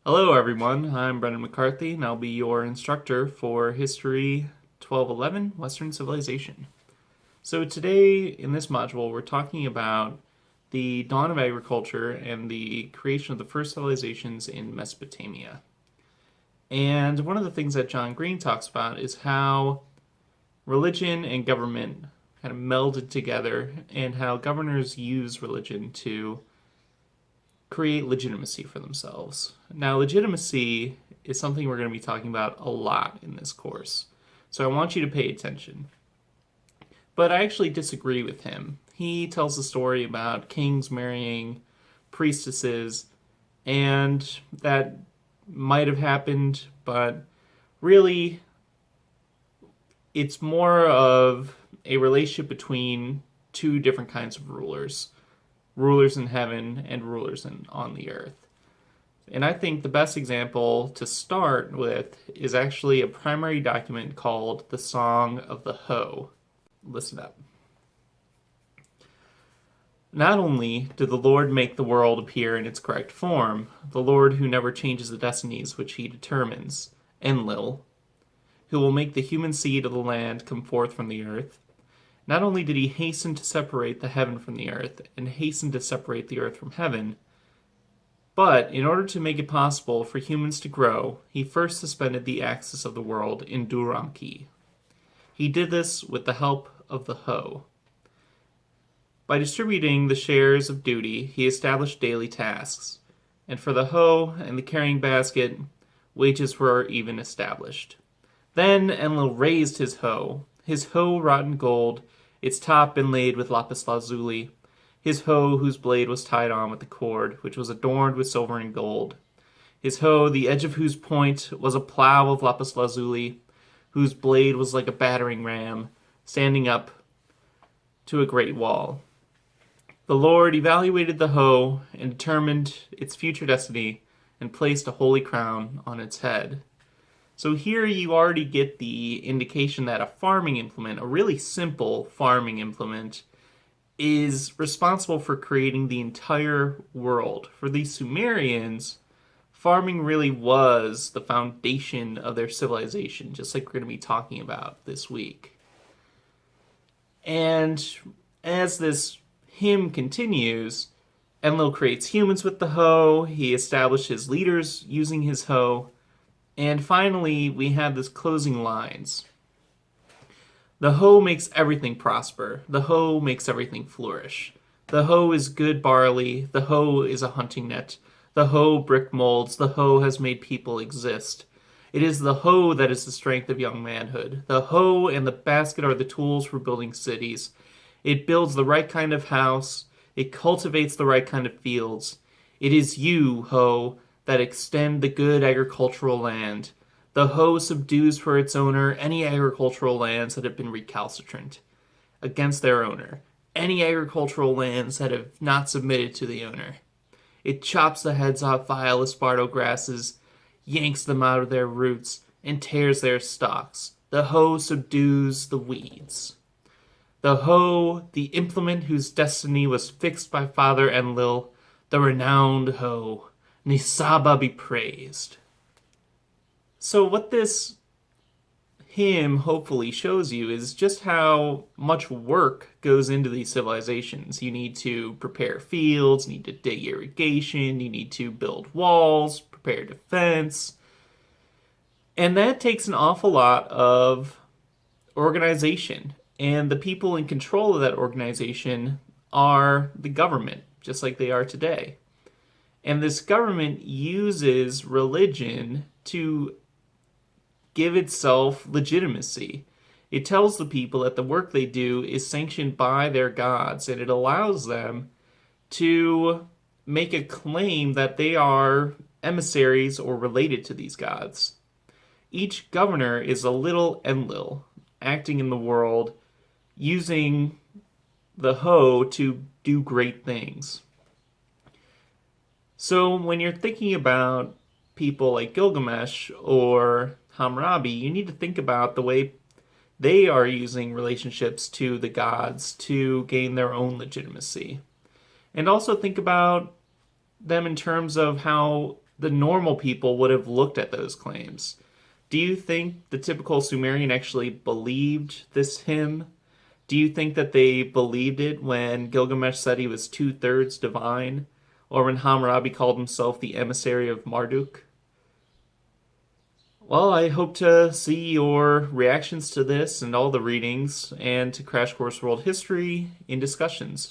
Hello, everyone. I'm Brendan McCarthy, and I'll be your instructor for History 1211 Western Civilization. So, today in this module, we're talking about the dawn of agriculture and the creation of the first civilizations in Mesopotamia. And one of the things that John Green talks about is how religion and government kind of melded together, and how governors use religion to create legitimacy for themselves. Now, legitimacy is something we're going to be talking about a lot in this course, so I want you to pay attention. But I actually disagree with him. He tells a story about kings marrying priestesses, and that might have happened, but really, it's more of a relationship between two different kinds of rulers in heaven and rulers on the earth. And I think the best example to start with is actually a primary document called the Song of the Hoe. Listen up. Not only did the Lord make the world appear in its correct form, the Lord who never changes the destinies which he determines, Enlil, who will make the human seed of the land come forth from the earth, not only did he hasten to separate the heaven from the earth, and hasten to separate the earth from heaven, but in order to make it possible for humans to grow, he first suspended the axis of the world in Duranki. He did this with the help of the hoe. By distributing the shares of duty, he established daily tasks, and for the hoe and the carrying basket, wages were even established. Then Enlil raised his hoe wrought in gold, its top inlaid with lapis lazuli, his hoe whose blade was tied on with a cord, which was adorned with silver and gold, his hoe the edge of whose point was a plough of lapis lazuli, whose blade was like a battering ram, standing up to a great wall. The Lord evaluated the hoe and determined its future destiny, and placed a holy crown on its head. So here you already get the indication that a farming implement, a really simple farming implement, is responsible for creating the entire world. For these Sumerians, farming really was the foundation of their civilization, just like we're going to be talking about this week. And as this hymn continues, Enlil creates humans with the hoe, he establishes leaders using his hoe, and finally, we have this closing lines. The hoe makes everything prosper. The hoe makes everything flourish. The hoe is good barley. The hoe is a hunting net. The hoe brick molds. The hoe has made people exist. It is the hoe that is the strength of young manhood. The hoe and the basket are the tools for building cities. It builds the right kind of house. It cultivates the right kind of fields. It is you, hoe, that extend the good agricultural land. The hoe subdues for its owner any agricultural lands that have been recalcitrant against their owner, any agricultural lands that have not submitted to the owner. It chops the heads off vile esparto grasses, yanks them out of their roots, and tears their stalks. The hoe subdues the weeds. The hoe, the implement whose destiny was fixed by Father Enlil, the renowned hoe, Nisaba be praised. So what this hymn hopefully shows you is just how much work goes into these civilizations. You need to prepare fields, you need to dig irrigation, you need to build walls, prepare defense. And that takes an awful lot of organization. And the people in control of that organization are the government, just like they are today. And this government uses religion to give itself legitimacy. It tells the people that the work they do is sanctioned by their gods, and it allows them to make a claim that they are emissaries or related to these gods. Each governor is a little Enlil, acting in the world, using the hoe to do great things. So when you're thinking about people like Gilgamesh or Hammurabi, you need to think about the way they are using relationships to the gods to gain their own legitimacy. And also think about them in terms of how the normal people would have looked at those claims. Do you think the typical Sumerian actually believed this hymn? Do you think that they believed it when Gilgamesh said he was two-thirds divine? Or when Hammurabi called himself the emissary of Marduk? Well, I hope to see your reactions to this and all the readings and to Crash Course World History in discussions.